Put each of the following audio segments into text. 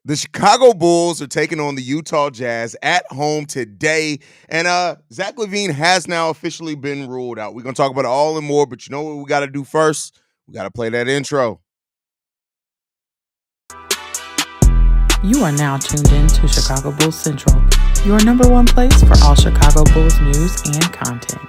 The Chicago Bulls are taking on the Utah Jazz at home today. And Zach LaVine has now officially been ruled out. We're going to talk about it all and more, but you know what we got to do first? We got to play that intro. You are now tuned in to Chicago Bulls Central, your number one place for all Chicago Bulls news and content.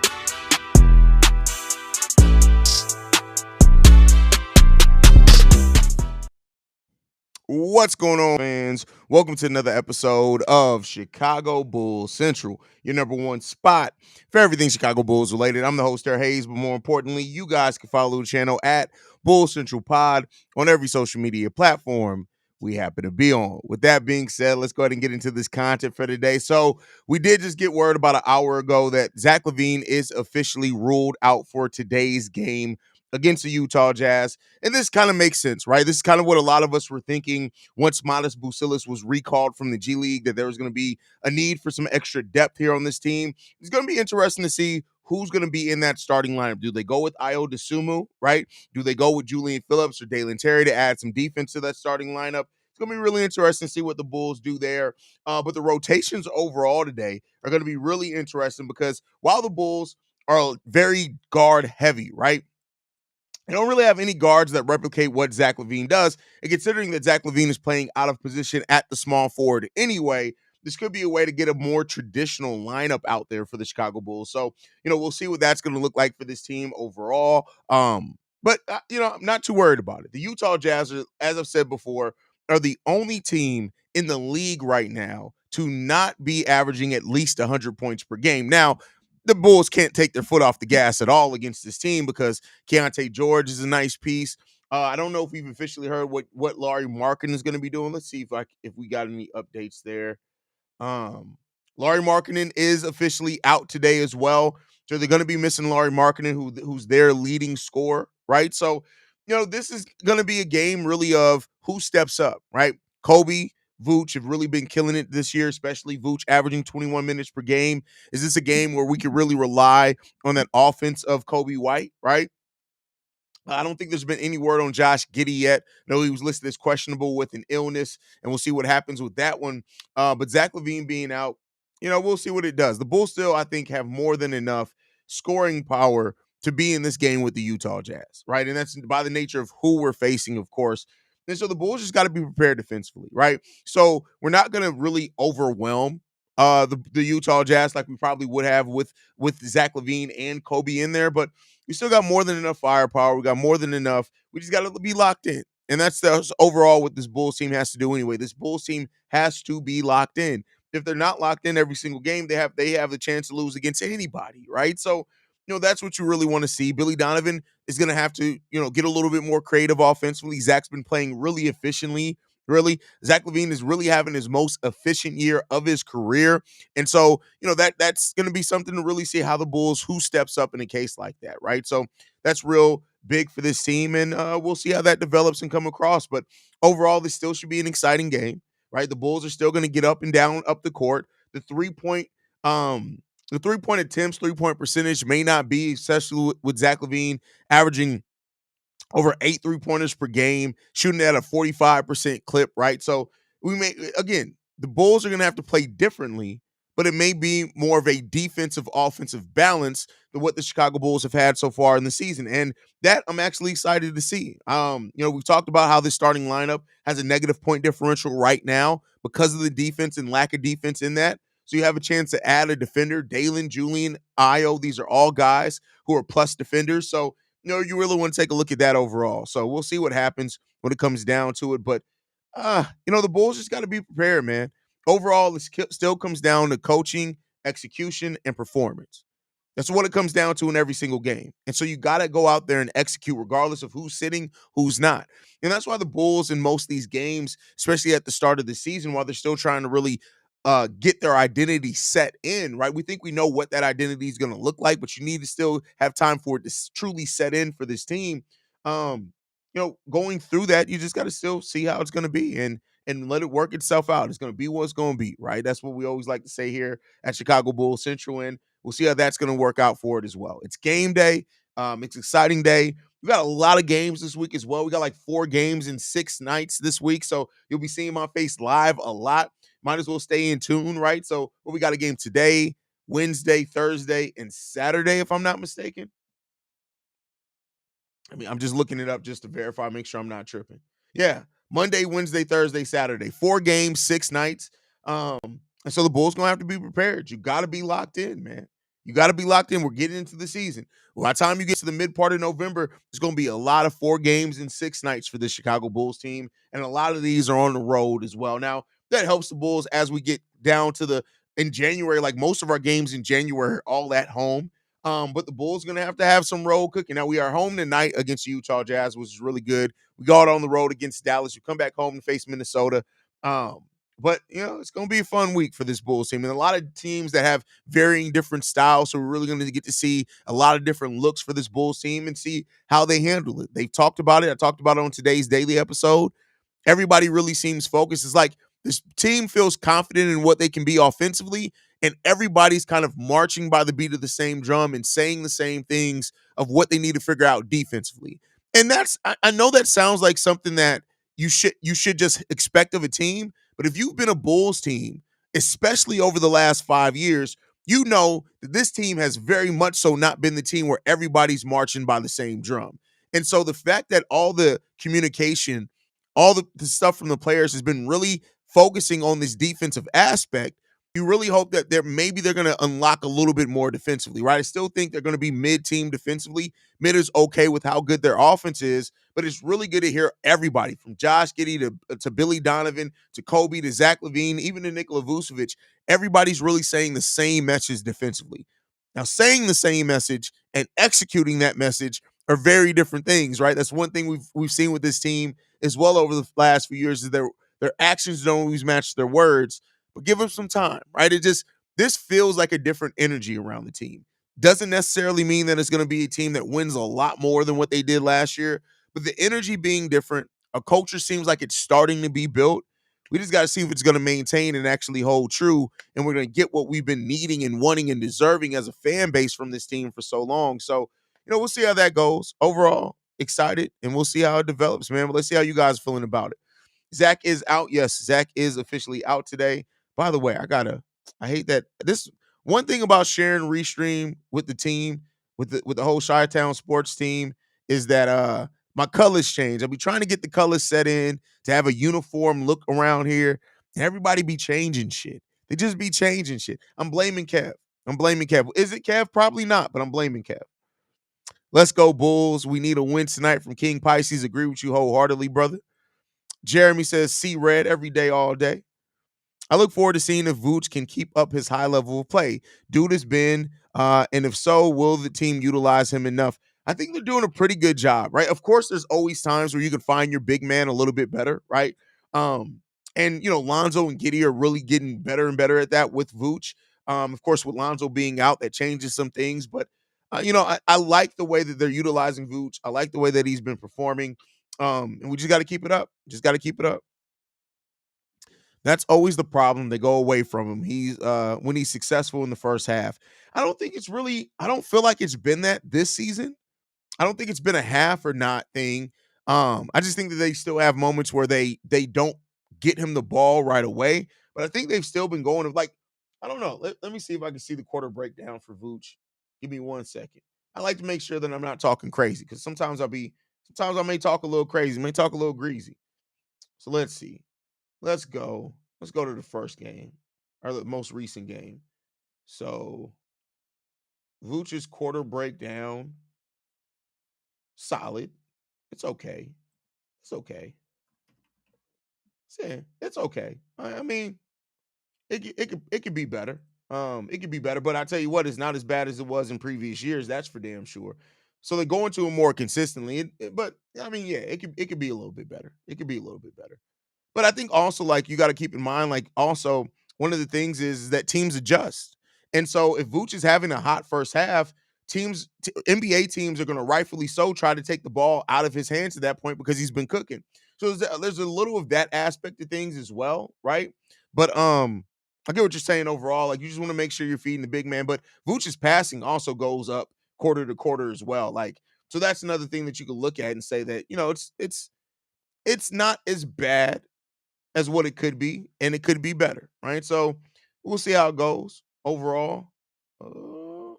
What's going on, fans? Welcome to another episode of Chicago Bulls Central, your number one spot for everything Chicago Bulls related. I'm the host there, Haize, but more importantly, you guys can follow the channel at Bulls Central Pod on every social media platform we happen to be on. With that being said, let's go ahead and get into this content for today. So we did just get word about an hour ago that Zach LaVine is officially ruled out for today's game against the Utah Jazz. And this kind of makes sense, right? This is kind of what a lot of us were thinking once Modest Bucilis was recalled from the G League, that there was going to be a need for some extra depth here on this team. It's going to be interesting to see who's going to be in that starting lineup. Do they go with Ayo Dosunmu, right? Do they go with Julian Phillips or Dalen Terry to add some defense to that starting lineup? It's going to be really interesting to see what the Bulls do there. But the rotations overall today are going to be really interesting because while the Bulls are very guard heavy, right? They don't really have any guards that replicate what Zach LaVine does. And considering that Zach LaVine is playing out of position at the small forward anyway, this could be a way to get a more traditional lineup out there for the Chicago Bulls. So, we'll see what that's going to look like for this team overall. But I'm not too worried about it. The Utah Jazz, as I've said before, are the only team in the league right now to not be averaging at least 100 points per game. Now, the Bulls can't take their foot off the gas at all against this team because Keontae George is a nice piece. I don't know if we've officially heard what Lauri Markkanen is going to be doing. Let's see if we got any updates there. Um, Lauri Markkanen is officially out today as well. So they're going to be missing Lauri Markkanen, who's their leading scorer, right? So, this is going to be a game really of who steps up, right? Kobe, Vooch have really been killing it this year, especially Vooch averaging 21 minutes per game. Is this a game where we can really rely on that offense of Kobe White, right? I don't think there's been any word on Josh Giddey yet. I know he was listed as questionable with an illness, and we'll see what happens with that one. But Zach LaVine being out, we'll see what it does. The Bulls still, I think, have more than enough scoring power to be in this game with the Utah Jazz, right? And that's by the nature of who we're facing, of course. And so the Bulls just got to be prepared defensively, right? So we're not going to really overwhelm the Utah Jazz like we probably would have with Zach LaVine and Kobe in there, but we still got more than enough firepower. We got more than enough. We just got to be locked in. And that's overall what this Bulls team has to do anyway. This Bulls team has to be locked in. If they're not locked in every single game, they have the chance to lose against anybody, right? So, that's what you really want to see. Billy Donovan is going to have to, get a little bit more creative offensively. Zach's been playing really efficiently. Really, Zach LaVine is really having his most efficient year of his career. And so, that's going to be something to really see how the Bulls, who steps up in a case like that, right? So that's real big for this team, and we'll see how that develops and come across. But overall, this still should be an exciting game, right? The Bulls are still going to get up and down up the court. The 3-point attempts, 3-point percentage may not be, especially with Zach LaVine averaging over 8 3-pointers per game, shooting at a 45% clip, right? So again, the Bulls are going to have to play differently, but it may be more of a defensive offensive balance than what the Chicago Bulls have had so far in the season. And that I'm actually excited to see. We've talked about how this starting lineup has a negative point differential right now because of the defense and lack of defense in that. So you have a chance to add a defender, Dalen, Julian, Ayo. These are all guys who are plus defenders. So you really want to take a look at that overall. So we'll see what happens when it comes down to it. But, the Bulls just got to be prepared, man. Overall, it still comes down to coaching, execution, and performance. That's what it comes down to in every single game. And so you got to go out there and execute regardless of who's sitting, who's not. And that's why the Bulls in most of these games, especially at the start of the season, while they're still trying to really get their identity set in, right? We think we know what that identity is going to look like, but you need to still have time for it to truly set in for this team. Going through that, you just got to still see how it's going to be and let it work itself out. It's going to be what it's going to be, right? That's what we always like to say here at Chicago Bulls Central, and we'll see how that's going to work out for it as well. It's game day. It's an exciting day. We got a lot of games this week as well. We got like 4 games in 6 nights this week. So you'll be seeing my face live a lot. Might as well stay in tune, right? So we got a game today, Wednesday, Thursday, and Saturday, if I'm not mistaken. I mean, I'm just looking it up just to verify, make sure I'm not tripping. Yeah, Monday, Wednesday, Thursday, Saturday, 4 games, 6 nights. Um, and so the Bulls gonna have to be prepared. You got to be locked in, man. You got to be locked in. We're getting into the season. By the time you get to the mid part of November, there's gonna be a lot of 4 games and 6 nights for the Chicago Bulls team, and a lot of these are on the road as well. Now that helps the Bulls as we get down to the in January. Like most of our games in January are all at home. But the Bulls going to have some road cooking. Now, we are home tonight against Utah Jazz, which is really good. We go out on the road against Dallas. You come back home and face Minnesota. Um, but, it's going to be a fun week for this Bulls team. And a lot of teams that have varying different styles. So we're really going to get to see a lot of different looks for this Bulls team and see how they handle it. They've talked about it. I talked about it on today's daily episode. Everybody really seems focused. It's like this team feels confident in what they can be offensively, and everybody's kind of marching by the beat of the same drum and saying the same things of what they need to figure out defensively. And I know that sounds like something that you should just expect of a team, but if you've been a Bulls team, especially over the last 5 years, you know that this team has very much so not been the team where everybody's marching by the same drum. And so the fact that all the communication, all the stuff from the players has been really focusing on this defensive aspect, you really hope that they're going to unlock a little bit more defensively, right? I still think they're going to be mid-team defensively. Mid is okay with how good their offense is, but it's really good to hear everybody from Josh Giddey to Billy Donovan to Kobe to Zach LaVine, even to Nikola Vucevic. Everybody's really saying the same message defensively. Now, saying the same message and executing that message are very different things, right? That's one thing we've seen with this team as well over the last few years is their actions don't always match their words, but give them some time, right? This feels like a different energy around the team. Doesn't necessarily mean that it's going to be a team that wins a lot more than what they did last year, but the energy being different, a culture seems like it's starting to be built. We just got to see if it's going to maintain and actually hold true, and we're going to get what we've been needing and wanting and deserving as a fan base from this team for so long. So, we'll see how that goes. Overall, excited, and we'll see how it develops, man. But let's see how you guys are feeling about it. Zach is out. Yes, Zach is officially out today. By the way, I hate that this one thing about sharing Restream with the team, with the whole Chi-Town sports team, is that my colors change. I'll be trying to get the colors set in to have a uniform look around here, and everybody be changing shit. They just be changing shit. I'm blaming Kev. Is it Kev? Probably not, but I'm blaming Kev. Let's go, Bulls. We need a win tonight from King Pisces. Agree with you wholeheartedly, brother. Jeremy says, see red every day, all day. I look forward to seeing if Vooch can keep up his high level of play. Dude has been, and if so, will the team utilize him enough? I think they're doing a pretty good job, right? Of course, there's always times where you can find your big man a little bit better, right? And Lonzo and Giddey are really getting better and better at that with Vooch. Of course, with Lonzo being out, that changes some things, but I like the way that they're utilizing Vooch. I like the way that he's been performing. And we just got to keep it up. Just got to keep it up. That's always the problem. They go away from him. He's when he's successful in the first half. I don't feel like it's been that this season. I don't think it's been a half or not thing. I just think that they still have moments where they don't get him the ball right away. But I think they've still been going of like, I don't know. Let me see if I can see the quarter breakdown for Vooch. Give me 1 second. I like to make sure that I'm not talking crazy because sometimes I may talk a little crazy, may talk a little greasy. So let's see. Let's go. Let's go to the first game or the most recent game. So Vooch's quarter breakdown, solid. It's okay. It's okay. It's okay. I mean, it could be better. It could be better, but I tell you what, it's not as bad as it was in previous years. That's for damn sure. So they're going to him more consistently. But I mean, yeah, it could be a little bit better. It could be a little bit better. But I think also, like, you got to keep in mind, like, also one of the things is that teams adjust. And so if Vooch is having a hot first half, NBA teams are going to rightfully so try to take the ball out of his hands at that point because he's been cooking. So there's a little of that aspect of things as well, right? But I get what you're saying overall. Like, you just want to make sure you're feeding the big man. But Vooch's passing also goes up quarter to quarter as well. Like, So that's another thing that you could look at and say that, it's not as bad as what it could be, and it could be better, right? So we'll see how it goes overall. Uh,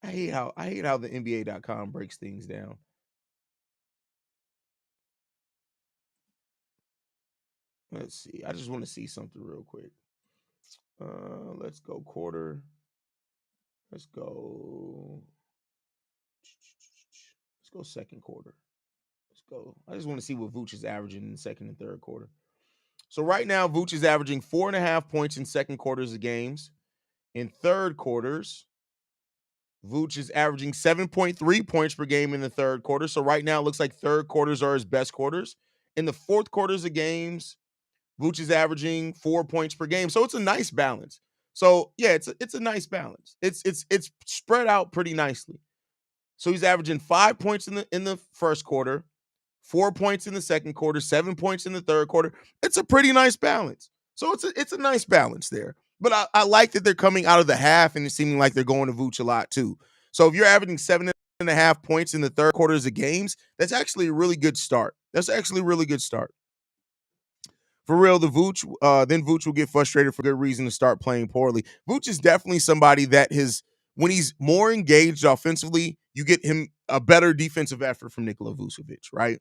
I hate how the NBA.com breaks things down. Let's see. I just want to see something real quick. Let's go quarter. Let's go. Let's go second quarter. Let's go. I just want to see what Vooch is averaging in the second and third quarter. So right now, Vooch is averaging 4.5 points in second quarters of games. In third quarters, Vooch is averaging 7.3 points per game in the third quarter. So right now, it looks like third quarters are his best quarters. In the fourth quarters of games, Vooch is averaging 4 points per game. So it's a nice balance. So yeah, it's a nice balance. It's spread out pretty nicely. So he's averaging 5 points in the first quarter, 4 points in the second quarter, 7 points in the third quarter. It's a pretty nice balance. So it's a nice balance there. But I like that they're coming out of the half and it's seeming like they're going to Vooch a lot too. So if you're averaging 7.5 points in the third quarters of games, that's actually a really good start. That's actually a really good start. For real, then Vooch will get frustrated for good reason to start playing poorly. Vooch is definitely somebody that when he's more engaged offensively, you get him a better defensive effort from Nikola Vucevic, right?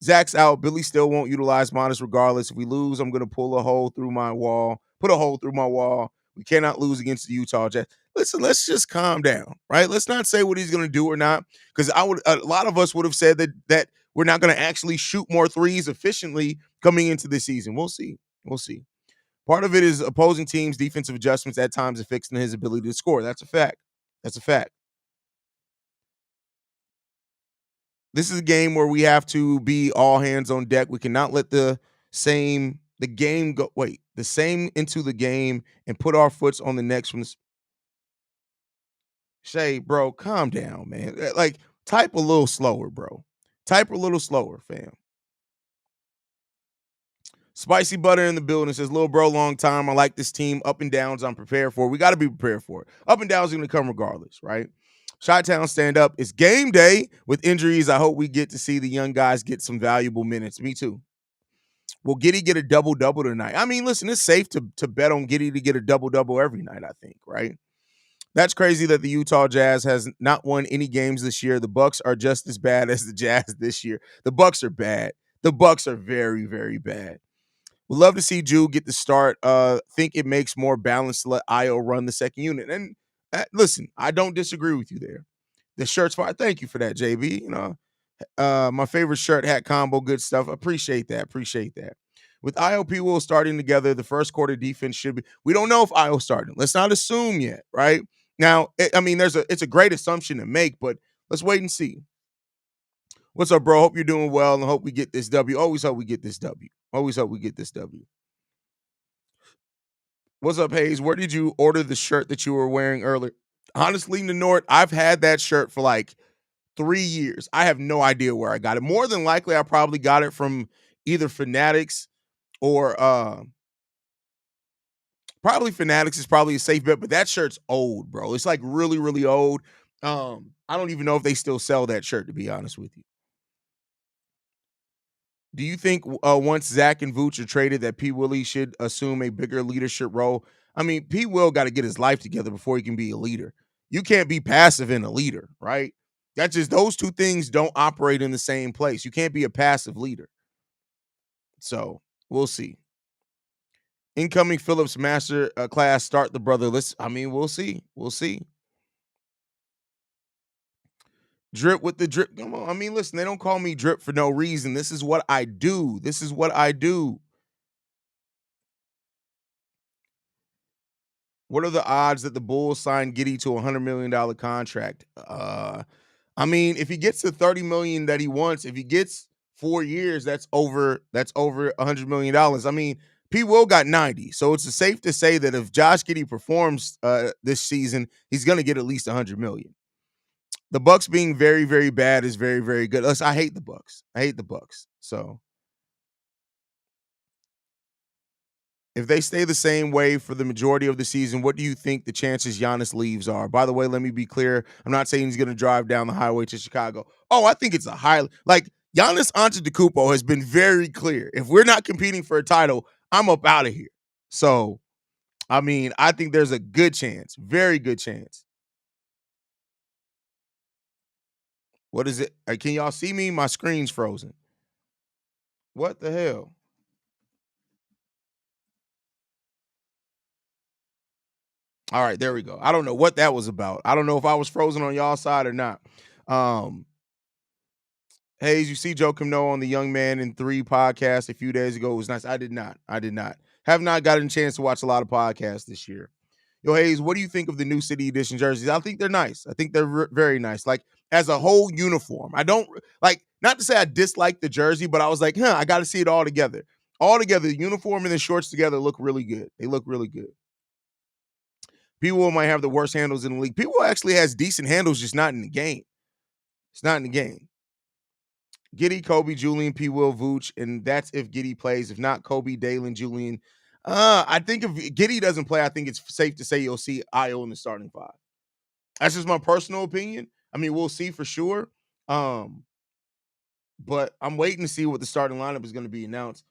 Zach's out. Billy still won't utilize Modest regardless. If we lose, I'm going to put a hole through my wall. We cannot lose against the Utah Jazz. Listen, let's just calm down, right? Let's not say what he's going to do or not, because a lot of us would have said that we're not going to actually shoot more threes efficiently coming into this season. We'll see. We'll see. Part of it is opposing teams' defensive adjustments at times affecting his ability to score. That's a fact. That's a fact. This is a game where we have to be all hands on deck. We cannot let the same into the game and put our foots on the next one. Shay, bro, calm down, man. Like, type a little slower, bro. Type a little slower, fam. Spicy Butter in the building says, little bro, long time. I like this team. Up and downs, I'm prepared for. We got to be prepared for it. Up and downs are going to come regardless, right? Chi-Town stand up. It's game day with injuries. I hope we get to see the young guys get some valuable minutes. Me too. Will Giddey get a double-double tonight? I mean, listen, it's safe to bet on Giddey to get a double-double every night, I think, right? That's crazy that the Utah Jazz has not won any games this year. The Bucks are just as bad as the Jazz this year. The Bucks are bad. The Bucks are very, very bad. Would love to see Jude get the start. Think it makes more balance to let Io run the second unit. And listen, I don't disagree with you there. The shirt's fire. Thank you for that, JB. My favorite shirt hat combo, good stuff. Appreciate that. Appreciate that. With IOP Will starting together, the first quarter defense should be. We don't know if IO starting. Let's not assume yet, right? Now, it's a great assumption to make, but let's wait and see. What's up, bro? Hope you're doing well and hope we get this W. Always hope we get this W. Always hope we get this W. What's up, Haize? Where did you order the shirt that you were wearing earlier? Honestly, Nenort, I've had that shirt for like 3 years. I have no idea where I got it. More than likely, I probably got it from either Fanatics or probably Fanatics is probably a safe bet, but that shirt's old, bro. It's like really, really old. I don't even know if they still sell that shirt, to be honest with you. Do you think once Zach and Vooch are traded that P. Willie should assume a bigger leadership role? I mean, P. Will got to get his life together before he can be a leader. You can't be passive and a leader, right? That's just those two things don't operate in the same place. You can't be a passive leader. So we'll see. Incoming Phillips Master class start the brother list. I mean, we'll see. We'll see. Drip with the drip. Come on. I mean, listen, they don't call me Drip for no reason. This is what I do. This is what I do. What are the odds that the Bulls sign Giddey to a $100 million contract? I mean, if he gets the $30 million that he wants, if he gets 4 years, that's over $100 million. I mean, P. Will got 90. So it's safe to say that if Josh Giddey performs this season, he's going to get at least 100 million. The Bucks being very, very bad is very, very good. Listen, I hate the Bucks. So If they stay the same way for the majority of the season, what do you think the chances Giannis leaves are? By the way, let me be clear. I'm not saying he's going to drive down the highway to Chicago. Oh, I think it's a high, like Giannis Antetokounmpo has been very clear. If we're not competing for a title, I'm up out of here. So, I mean, I think there's a good chance, very good chance. What is it? Can y'all see me? My screen's frozen. What the hell? All right, there we go. I don't know what that was about. I don't know if I was frozen on y'all side or not. Um, Haize, you see Joe Kimno on the Young Man in 3 podcast a few days ago. It was nice. I did not. I did not. Have not gotten a chance to watch a lot of podcasts this year. Yo, Haize, what do you think of the new City Edition jerseys? I think they're nice. I think they're very nice. Like, as a whole uniform. I don't, like, not to say I dislike the jersey, but I was like, I got to see it all together. All together, the uniform and the shorts together look really good. They look really good. People might have the worst handles in the league. People actually has decent handles, just not in the game. It's not in the game. Giddy, Kobe, Julian, P. Will, Vooch, and that's if Giddy plays. If not, Kobe, Dalen, Julian. I think if Giddy doesn't play, I think it's safe to say you'll see Io in the starting 5. That's just my personal opinion. I mean, we'll see for sure. But I'm waiting to see what the starting lineup is going to be announced.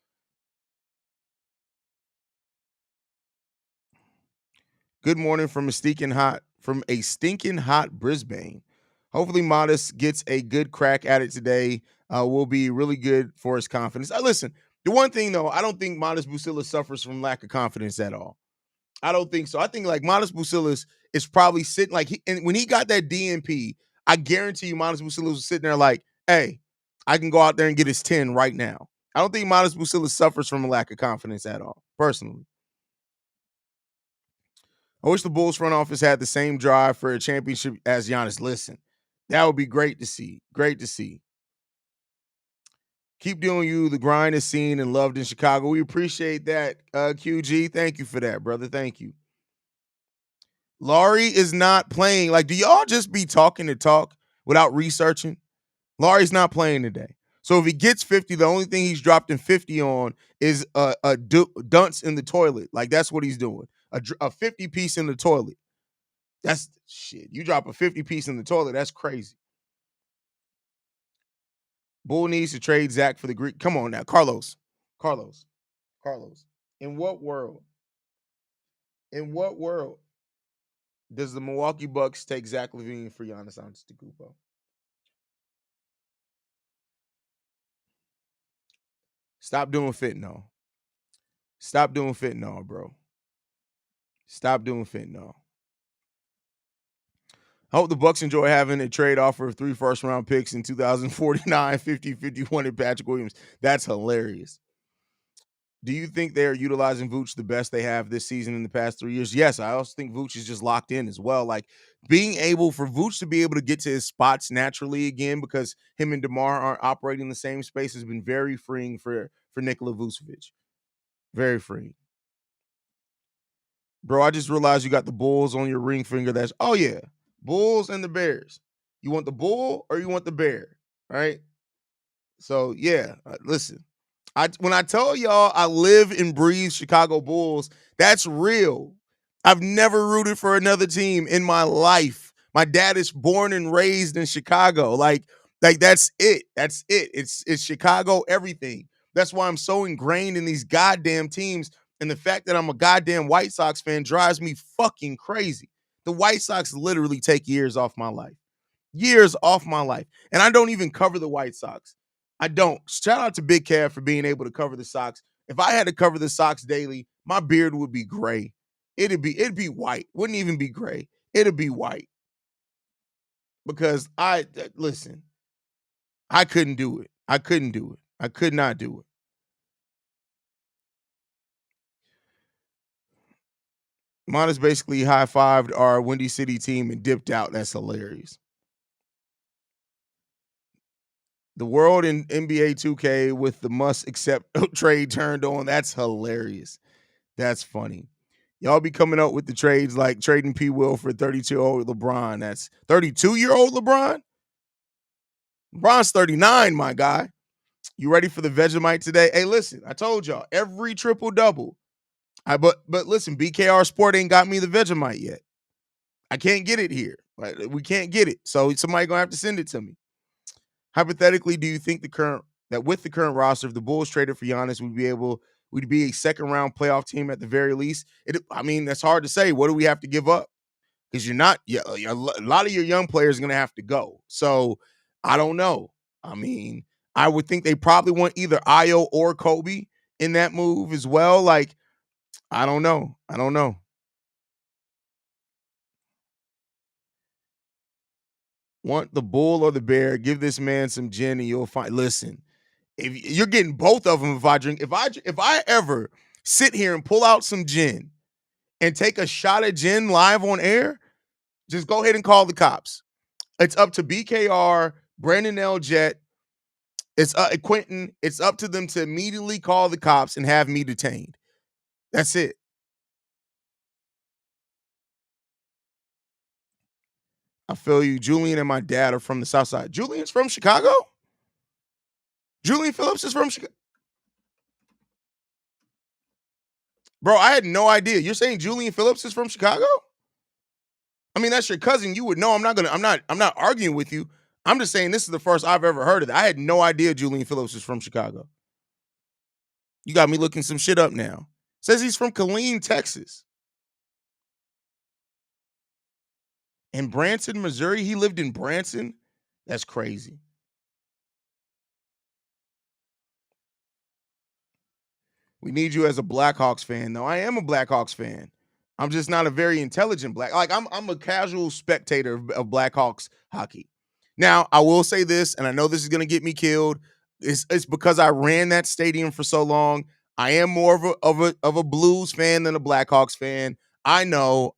Good morning from a stinking hot Brisbane. Hopefully, Modest gets a good crack at it today. Will be really good for his confidence. Listen, the one thing though, I don't think Modest Bucilis suffers from lack of confidence at all. I don't think so. I think like Modest Bucilis is probably sitting like and when he got that DNP, I guarantee you Modest Bucilis was sitting there like, hey, I can go out there and get his 10 right now. I don't think Modest Bucilis suffers from a lack of confidence at all, personally. I wish the Bulls front office had the same drive for a championship as Giannis. Listen, that would be great to see. Great to see. Keep doing you. The grind is seen and loved in Chicago. We appreciate that, QG. Thank you for that, brother. Thank you. Laurie is not playing. Like, do y'all just be talking to talk without researching? Laurie's not playing today. So if he gets 50, the only thing he's dropped in 50 on is a dunce in the toilet. Like, that's what he's doing. A 50 piece in the toilet. That's shit. You drop a 50 piece in the toilet. That's crazy. Bull needs to trade Zach for the Greek. Come on now. Carlos. In what world? In what world does the Milwaukee Bucks take Zach LaVine for Giannis Antetokounmpo? Stop doing fentanyl. Stop doing fentanyl, bro. Stop doing fentanyl. I hope the Bucks enjoy having a trade offer of 3 first-round picks in 2049, 50, 51, and Patrick Williams. That's hilarious. Do you think they're utilizing Vooch the best they have this season in the past 3 years? Yes, I also think Vooch is just locked in as well. Like, being able for Vooch to be able to get to his spots naturally again because him and DeMar aren't operating in the same space has been very freeing for Nikola Vucevic. Very freeing. Bro, I just realized you got the Bulls on your ring finger. Oh yeah, Bulls and the Bears. You want the bull or you want the bear, right? So yeah, listen. When I tell y'all I live and breathe Chicago Bulls, that's real. I've never rooted for another team in my life. My dad is born and raised in Chicago. Like that's it. That's it. It's Chicago everything. That's why I'm so ingrained in these goddamn teams. And the fact that I'm a goddamn White Sox fan drives me fucking crazy. The White Sox literally take years off my life. Years off my life. And I don't even cover the White Sox. I don't. Shout out to Big Cav for being able to cover the Sox. If I had to cover the Sox daily, my beard would be gray. It'd be white. Wouldn't even be gray. It'd be white. Because listen, I couldn't do it. I couldn't do it. I could not do it. Monis basically high-fived our Windy City team and dipped out. That's hilarious. The world in NBA 2K with the must accept trade turned on. That's hilarious. That's funny. Y'all be coming up with the trades like trading P. Will for 32-year-old LeBron. That's 32-year-old LeBron? LeBron's 39, my guy. You ready for the Vegemite today? Hey, listen, I told y'all, every triple-double, But listen, BKR Sport ain't got me the Vegemite yet. I can't get it here. Like, we can't get it. So somebody gonna have to send it to me. Hypothetically, do you think with the current roster, if the Bulls traded for Giannis, we'd be a second round playoff team at the very least? I mean, that's hard to say. What do we have to give up? Because you're not, yeah, a lot of your young players are gonna have to go. So I don't know. I mean, I would think they probably want either Io or Kobe in that move as well. Like, I don't know. I don't know. Want the bull or the bear? Give this man some gin and you'll find. Listen, if you're getting both of them, if I ever sit here and pull out some gin and take a shot of gin live on air, just go ahead and call the cops. It's up to BKR, Brandon L. Jet, it's Quentin. It's up to them to immediately call the cops and have me detained. That's it. I feel you. Julian and my dad are from the South Side. Julian's from Chicago. Julian Phillips is from Chicago. Bro, I had no idea. You're saying Julian Phillips is from Chicago? I mean, that's your cousin. You would know. I'm not arguing with you. I'm just saying this is the first I've ever heard of it. I had no idea Julian Phillips is from Chicago. You got me looking some shit up now. Says he's from Killeen, Texas. In Branson, Missouri. He lived in Branson. That's crazy. We need you as a Blackhawks fan, though. I am a Blackhawks fan. I'm just not a very intelligent black. Like I'm a casual spectator of Blackhawks hockey. Now, I will say this, and I know this is gonna get me killed. It's because I ran that stadium for so long. I am more of a Blues fan than a Blackhawks fan. I know.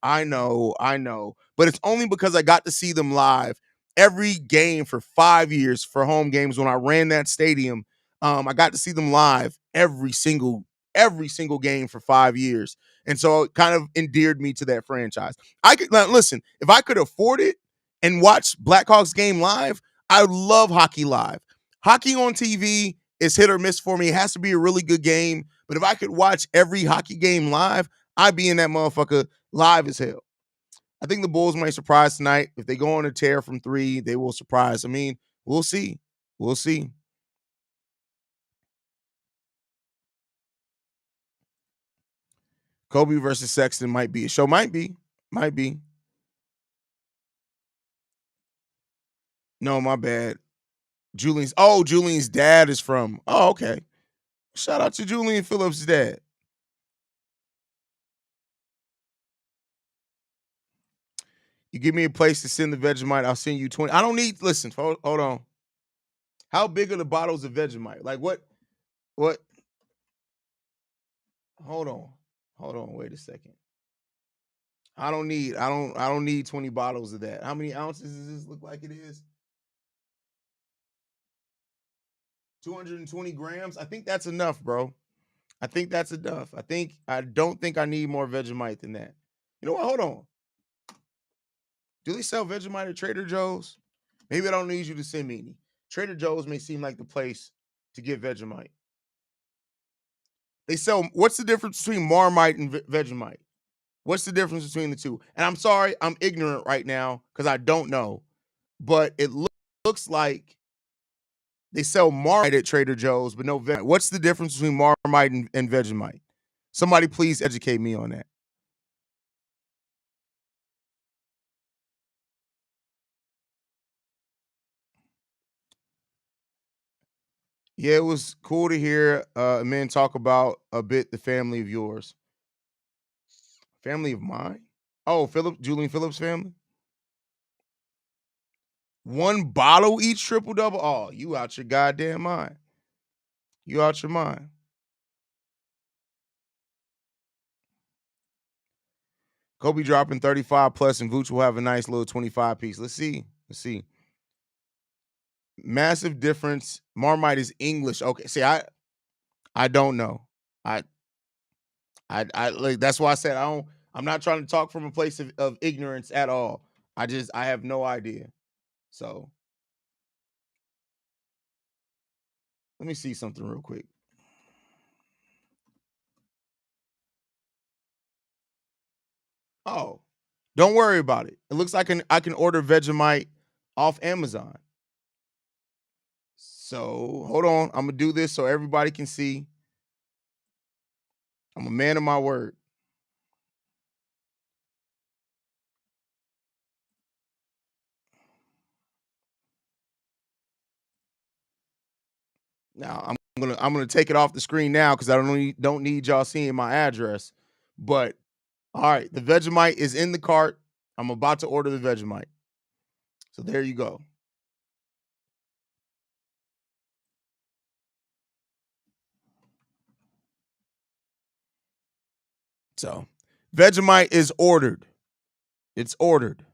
But it's only because I got to see them live every game for 5 years for home games when I ran that stadium. I got to see them live every single game for 5 years. And so it kind of endeared me to that franchise. I could now, listen, if I could afford it and watch Blackhawks game live, I love hockey live. Hockey on TV is hit or miss for me. It has to be a really good game. But if I could watch every hockey game live, I'd be in that motherfucker live as hell. I think the Bulls might surprise tonight. If they go on a tear from three, they will surprise. I mean, we'll see. We'll see. Kobe versus Sexton might be a show. Might be. Might be. No, my bad. Julian's dad is from. Oh, okay. Shout out to Julian Phillips' dad. You give me a place to send the Vegemite, I'll send you 20. I don't need, listen, hold on. How big are the bottles of Vegemite? Like what? Hold on. Hold on, wait a second. I don't need 20 bottles of that. How many ounces does this look like it is? 220 grams? I think that's enough, bro. I think that's enough. I don't think I need more Vegemite than that. You know what? Hold on. Do they sell Vegemite at Trader Joe's? Maybe I don't need you to send me any. Trader Joe's may seem like the place to get Vegemite. They sell. What's the difference between Marmite and Vegemite? What's the difference between the two? And I'm sorry, I'm ignorant right now because I don't know. But it looks like they sell Marmite at Trader Joe's, but no Vegemite. What's the difference between Marmite and Vegemite? Somebody please educate me on that. Yeah, it was cool to hear men talk about a bit the family of yours. Family of mine? Oh, Julian Phillips family? One bottle each triple double? Oh, you out your goddamn mind. You out your mind. Kobe dropping 35 plus and Vooch will have a nice little 25 piece. Let's see. Let's see. Massive difference. Marmite is English. Okay. See, I don't know. I I like that's why I said I'm not trying to talk from a place of ignorance at all. I have no idea. So let me see something real quick. Oh, don't worry about it. It looks like I can order Vegemite off Amazon. So hold on. I'm gonna do this so everybody can see. I'm a man of my word. Now I'm gonna take it off the screen now because I don't need y'all seeing my address. But all right, the Vegemite is in the cart. I'm about to order the Vegemite. So there you go. So Vegemite is ordered. It's ordered.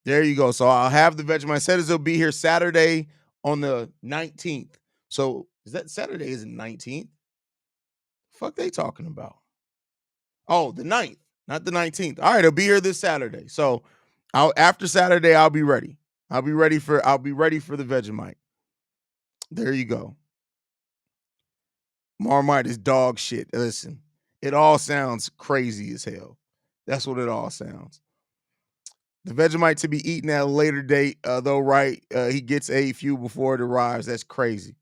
There you go. So I'll have the Vegemite. Said it'll be here Saturday on the 19th. So is that Saturday is the 19th? Fuck they talking about? Oh, the 9th, not the 19th. All right, it'll be here this Saturday. So I'll after Saturday, I'll be ready. I'll be ready for the Vegemite. There you go. Marmite is dog shit. Listen, it all sounds crazy as hell. That's what it all sounds. The Vegemite to be eaten at a later date, though, right? He gets a few before it arrives. That's crazy.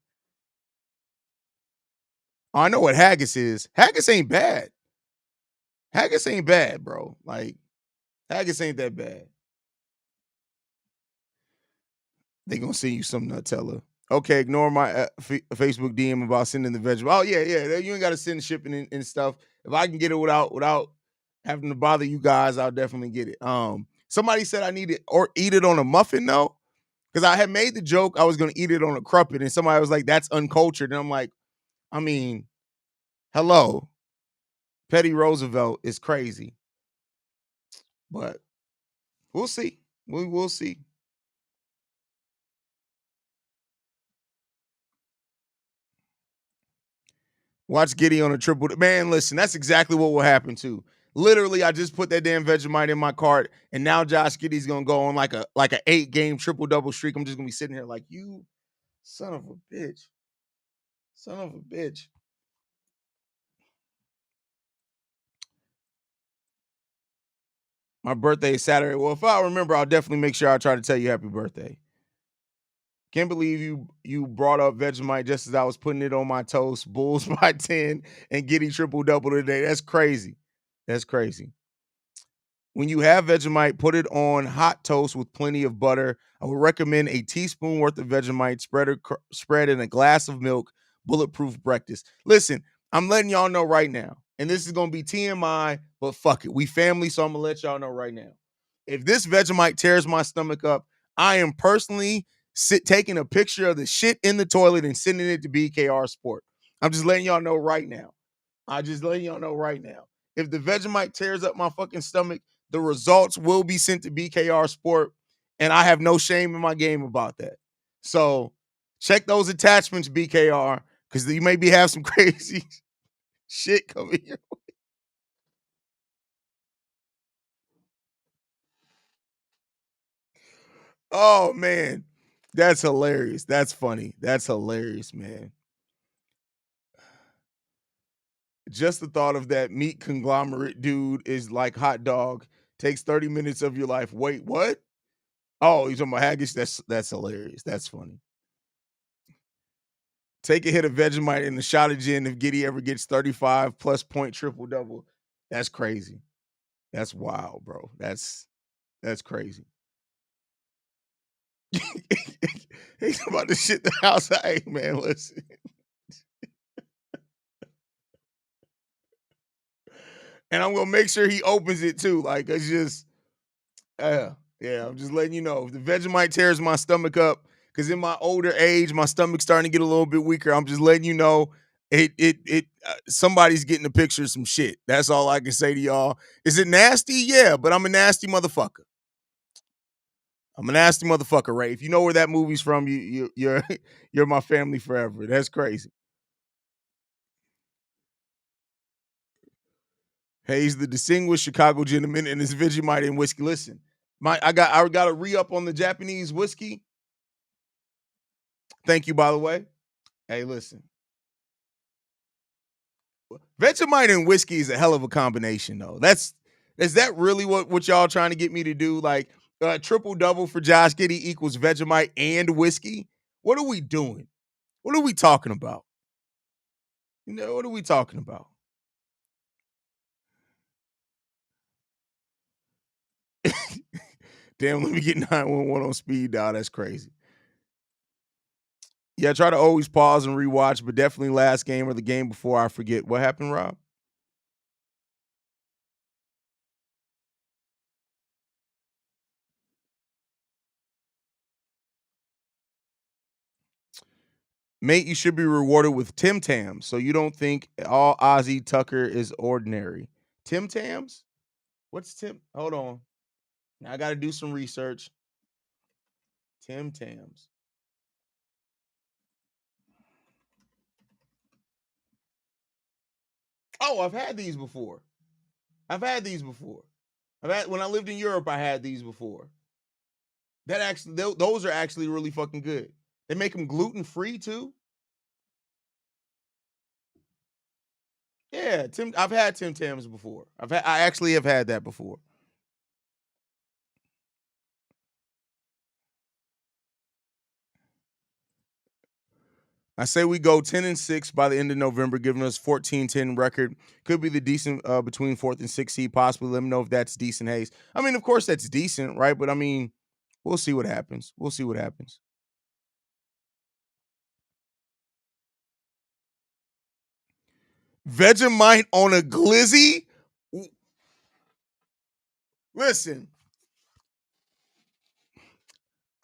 Oh, I know what haggis is. Haggis ain't bad. Haggis ain't bad, bro. Like, haggis ain't that bad. They gonna send you some Nutella. Okay, ignore my Facebook DM about sending the vegetable. Oh yeah. You ain't got to send shipping and stuff. If I can get it without having to bother you guys, I'll definitely get it. Somebody said I need it or eat it on a muffin though, because I had made the joke I was gonna eat it on a crumpet, and somebody was like, "That's uncultured," and I'm like, I mean, hello, Petty Roosevelt is crazy, but we'll see. We will see. Watch Giddy on a triple. Man, listen, that's exactly what will happen too. Literally, I just put that damn Vegemite in my cart, and now Josh Giddy's gonna go on like a 8-game triple double streak. I'm just gonna be sitting here like, you son of a bitch, son of a bitch. My birthday is Saturday. Well, if I remember, I'll definitely make sure I try to tell you happy birthday. Can't believe you brought up Vegemite just as I was putting it on my toast. Bulls by 10 and Giddy triple double today. That's crazy. That's crazy. When you have Vegemite, put it on hot toast with plenty of butter. I would recommend a teaspoon worth of Vegemite spread in a glass of milk. Bulletproof breakfast. Listen, I'm letting y'all know right now, and this is gonna be TMI, but fuck it, we family, so I'm gonna let y'all know right now. If this Vegemite tears my stomach up, I am personally taking a picture of the shit in the toilet and sending it to BKR Sport. I'm just letting y'all know right now. I just letting y'all know right now. If the Vegemite tears up my fucking stomach, the results will be sent to BKR Sport, and I have no shame in my game about that. So check those attachments, BKR, because you maybe have some crazy shit coming here. Oh man, that's hilarious. That's funny. That's hilarious, man. Just the thought of that meat conglomerate dude is like hot dog. Takes 30 minutes of your life. Wait, what? Oh, you talking about haggis? That's hilarious. That's funny. Take a hit of Vegemite and a shot of gin if Giddy ever gets 35 plus point triple double. That's crazy. That's wild, bro. That's crazy. He's about to shit the house. Hey, man, listen. And I'm gonna make sure he opens it too. Like it's just, yeah. I'm just letting you know. If the Vegemite tears my stomach up, because in my older age, my stomach's starting to get a little bit weaker. I'm just letting you know. Somebody's getting a picture of some shit. That's all I can say to y'all. Is it nasty? Yeah, but I'm a nasty motherfucker. I'm a nasty motherfucker, Ray. If you know where that movie's from, you're you're my family forever. That's crazy. Haize, the distinguished Chicago gentleman, and his Vegemite and whiskey. Listen, I got a re up on the Japanese whiskey. Thank you, by the way. Hey, listen, Vegemite and whiskey is a hell of a combination, though. Is that really what y'all trying to get me to do? Like triple double for Josh Giddey equals Vegemite and whiskey? What are we doing? What are we talking about? What are we talking about? Damn, let me get 911 on speed dial. That's crazy. Yeah, try to always pause and rewatch, but definitely last game or the game before I forget. What happened, Rob? Mate, you should be rewarded with Tim Tams, so you don't think all Ozzy Tucker is ordinary. Tim Tams? What's Tim? Hold on. Now I got to do some research. Tim Tams. Oh, I've had these before. I've had these before. When I lived in Europe, I had these before. That actually, those are actually really fucking good. They make them gluten free too. Yeah, I've had Tim Tams before. I actually have had that before. I say we go 10-6 by the end of November, giving us 14-10 record. Could be the decent between 4th and 6th seed, possibly. Let me know if that's decent, Haize. I mean, of course that's decent, right? But I mean, we'll see what happens. We'll see what happens. Vegemite on a glizzy? Listen,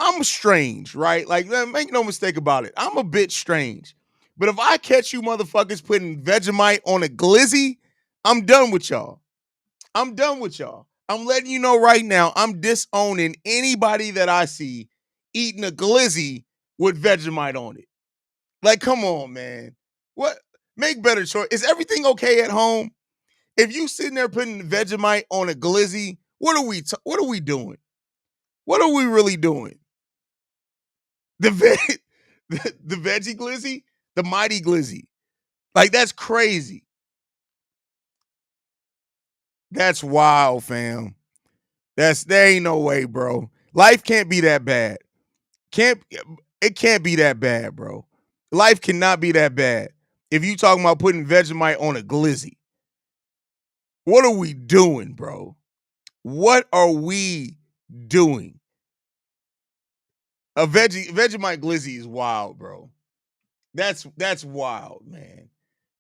I'm strange, right? Like, make no mistake about it. I'm a bit strange. But if I catch you motherfuckers putting Vegemite on a glizzy, I'm done with y'all. I'm done with y'all. I'm letting you know right now, I'm disowning anybody that I see eating a glizzy with Vegemite on it. Like, come on, man. What? Make better choice. Is everything okay at home? If you sitting there putting Vegemite on a glizzy, what are we doing? What are we really doing? The the veggie glizzy, the mighty glizzy. Like, that's crazy. That's wild, fam. There ain't no way, bro. Life can't be that bad. Can't It can't be that bad, bro. Life cannot be that bad. If you talking about putting Vegemite on a glizzy, what are we doing, bro? What are we doing? A Vegemite glizzy is wild, bro. That's wild, man.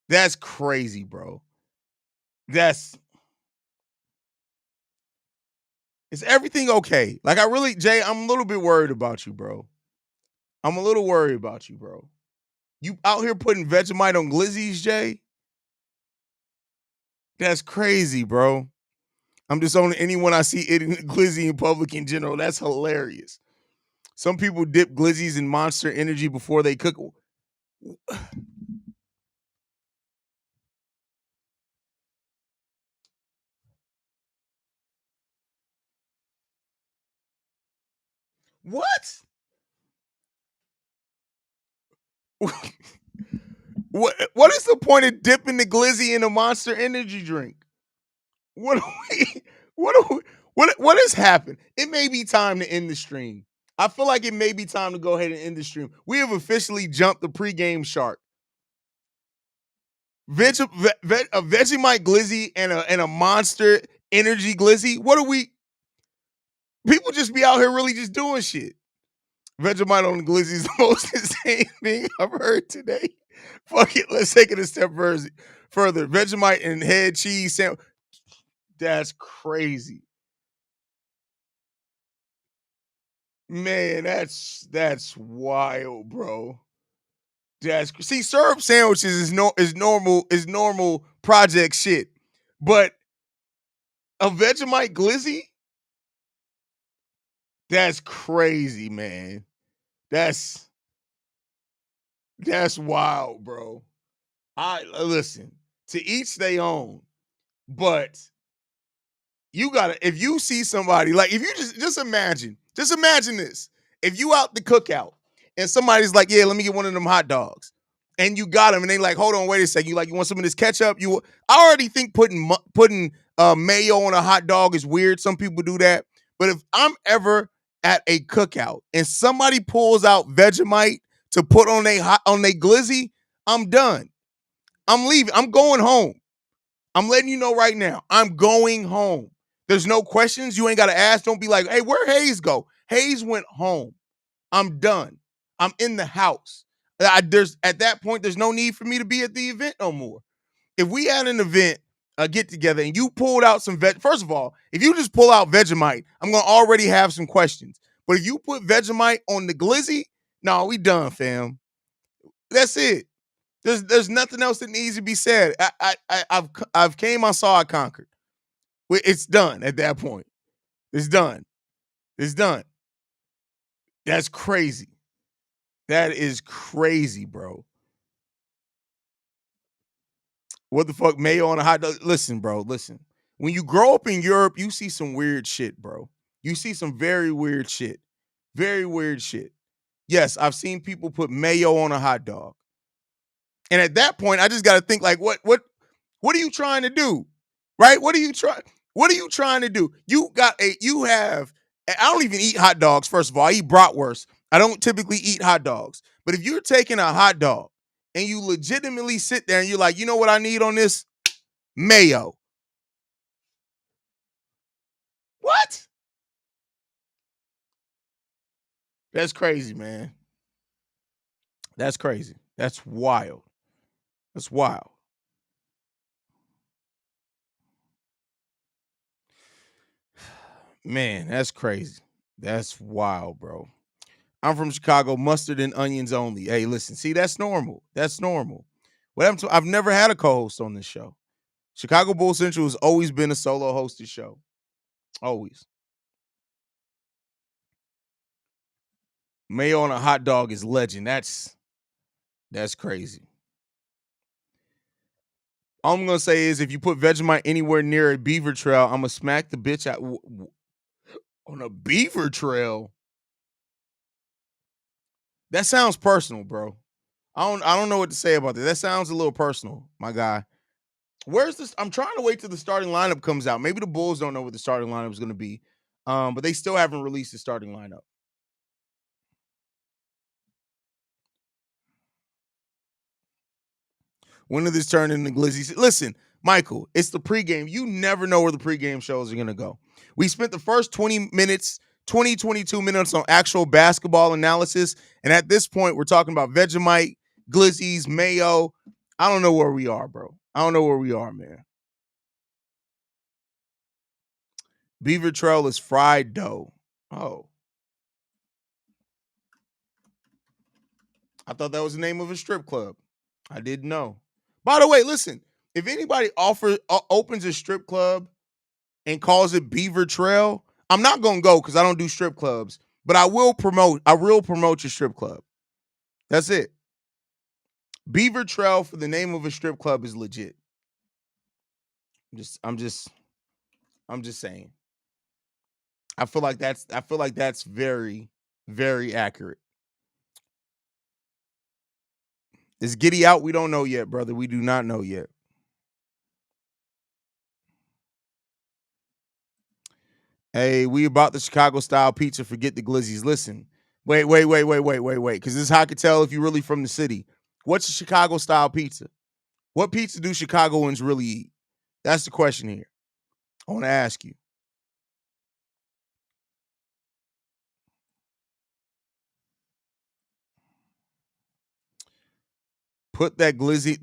That's crazy, bro. That's Is everything okay? Like, I really, Jay, I'm a little bit worried about you, bro. I'm a little worried about you, bro. You out here putting Vegemite on glizzies, Jay? That's crazy, bro. I'm disowning anyone I see eating glizzy in public in general. That's hilarious. Some people dip glizzies in Monster Energy before they cook. What? What is the point of dipping the glizzy in a Monster Energy drink? What are we, what has happened? It may be time to end the stream. I feel like it may be time to go ahead and end the stream. We have officially jumped the pregame shark. A Vegemite glizzy and a Monster Energy glizzy. What are we? People just be out here really just doing shit. Vegemite on the glizzy is the most insane thing I've heard today. Fuck it, let's take it a step further. Vegemite and head cheese sandwich. That's crazy. Man, that's wild, bro. See, syrup sandwiches is normal project shit. But a Vegemite glizzy? That's crazy, man. That's wild, bro. I listen, to each they own, but you gotta, if you see somebody, like, if you just imagine this. If you out the cookout and somebody's like, yeah, let me get one of them hot dogs, and you got them, and they like, hold on, wait a second, you want some of this ketchup? I already think putting mayo on a hot dog is weird. Some people do that. But if I'm ever at a cookout and somebody pulls out Vegemite to put on they glizzy, I'm done. I'm leaving. I'm going home. I'm letting you know right now. I'm going home. There's no questions. You ain't got to ask. Don't be like, hey, where Haize go? Haize went home. I'm done. I'm in the house. There's at that point, there's no need for me to be at the event no more. If we had an event, a get together, and you pulled out some first of all, if you just pull out Vegemite, I'm gonna already have some questions. But if you put Vegemite on the glizzy, no, we done, fam. That's it. There's nothing else that needs to be said. I've came, I saw, I conquered. It's done at that point. It's done. It's done. That's crazy. That is crazy, bro. What the fuck, mayo on a hot dog? Listen, bro, listen. When you grow up in Europe, you see some weird shit, bro. You see some very weird shit. Very weird shit. Yes, I've seen people put mayo on a hot dog. And at that point, I just got to think like, what are you trying to do? Right? What are you trying to do? I don't even eat hot dogs, first of all. I eat bratwurst. I don't typically eat hot dogs. But if you're taking a hot dog and you legitimately sit there and you're like, you know what I need on this? Mayo. What? That's crazy, man. That's crazy. That's wild. That's wild. Man, that's crazy. That's wild, bro. I'm from Chicago, mustard and onions only. Hey, listen, see, that's normal. That's normal. I've never had a co-host on this show. Chicago Bull Central has always been a solo hosted show. Always. Mayo on a hot dog is legend. That's crazy. All I'm gonna say is if you put Vegemite anywhere near a beaver trail, I'm gonna smack the bitch out on a beaver trail. That sounds personal, bro. I don't know what to say about that. That sounds a little personal, my guy. Where's this? I'm trying to wait till the starting lineup comes out. Maybe the Bulls don't know what the starting lineup is going to be, but they still haven't released the starting lineup. When did this turn into Glizzy? Listen, Michael, it's the pregame. You never know where the pregame shows are going to go. We spent the first 20 minutes, 22 minutes on actual basketball analysis. And at this point, we're talking about Vegemite, Glizzies, Mayo. I don't know where we are, bro. I don't know where we are, man. Beaver Trail is fried dough. Oh, I thought that was the name of a strip club. I didn't know. By the way, listen, if anybody opens a strip club and calls it Beaver Trail, I'm not gonna go because I don't do strip clubs. But I will promote your strip club. That's it. Beaver Trail for the name of a strip club is legit. I'm just saying. I feel like that's very, very accurate. Is Giddy out? We don't know yet, brother. We do not know yet. Hey, we about the Chicago style pizza. Forget the glizzies. Listen, wait. Because this is how I can tell if you're really from the city. What's a Chicago style pizza? What pizza do Chicagoans really eat? That's the question here. I want to ask you. Put that glizzy.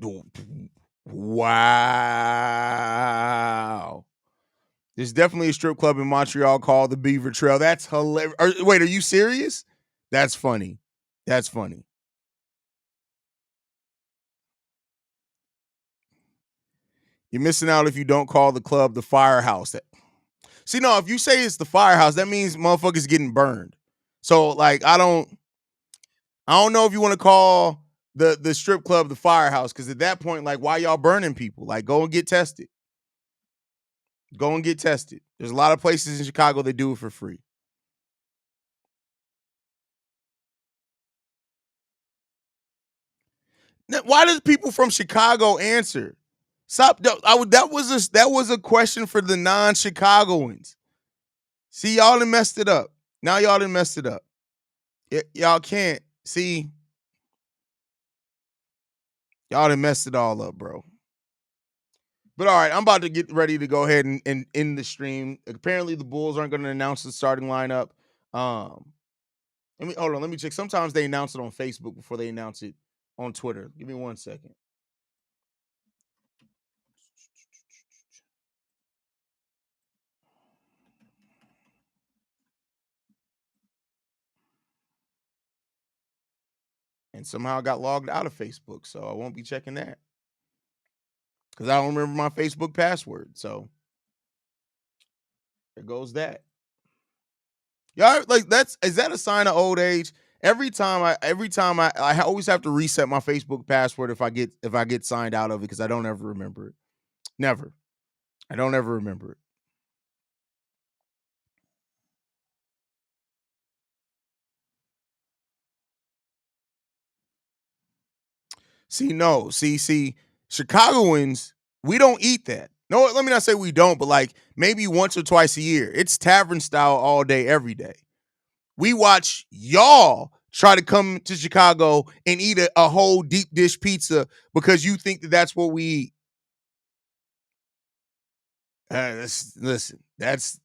Wow. There's definitely a strip club in Montreal called the Beaver Trail. That's hilarious. Wait, are you serious? That's funny. That's funny. You're missing out if you don't call the club the Firehouse. See, no, if you say it's the Firehouse, that means motherfuckers getting burned. So, like, I don't know if you want to call the strip club the Firehouse, because at that point, like, why y'all burning people? Like, go and get tested. Go and get tested. There's a lot of places in Chicago that do it for free. Now, why does people from Chicago answer? Stop. That was a question for the non-Chicagoans. See, y'all done messed it up. Now y'all done messed it up. Y'all can't see. Y'all done messed it all up, bro. But all right, I'm about to get ready to go ahead and end the stream. Apparently, the Bulls aren't going to announce the starting lineup. Hold on. Let me check. Sometimes they announce it on Facebook before they announce it on Twitter. Give me 1 second. And somehow I got logged out of Facebook, so I won't be checking that because I don't remember my Facebook password. So there goes that. Y'all like is that a sign of old age? Every time I always have to reset my Facebook password if I get signed out of it because I don't ever remember it. Never. I don't ever remember it. See, Chicagoans, we don't eat that. No, let me not say we don't, but like maybe once or twice a year. It's tavern style all day, every day. We watch y'all try to come to Chicago and eat a whole deep dish pizza because you think that's what we eat. Listen, that's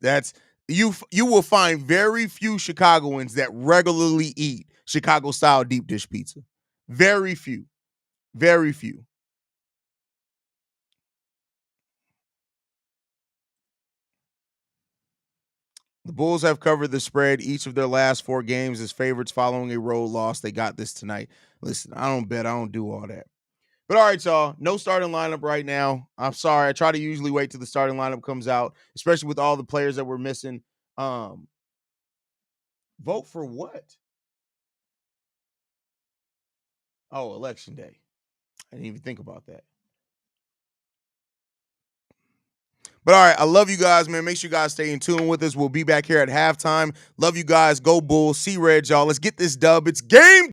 you will find very few Chicagoans that regularly eat Chicago style deep dish pizza. Very few. Very few. The Bulls have covered the spread each of their last 4 games as favorites following a road loss. They got this tonight. Listen, I don't bet. I don't do all that. But all right, y'all. No starting lineup right now. I'm sorry. I try to usually wait till the starting lineup comes out, especially with all the players that we're missing. Vote for what? Oh, election day. I didn't even think about that. But all right, I love you guys, man. Make sure you guys stay in tune with us. We'll be back here at halftime. Love you guys. Go Bulls. See Red, y'all. Let's get this dub. It's game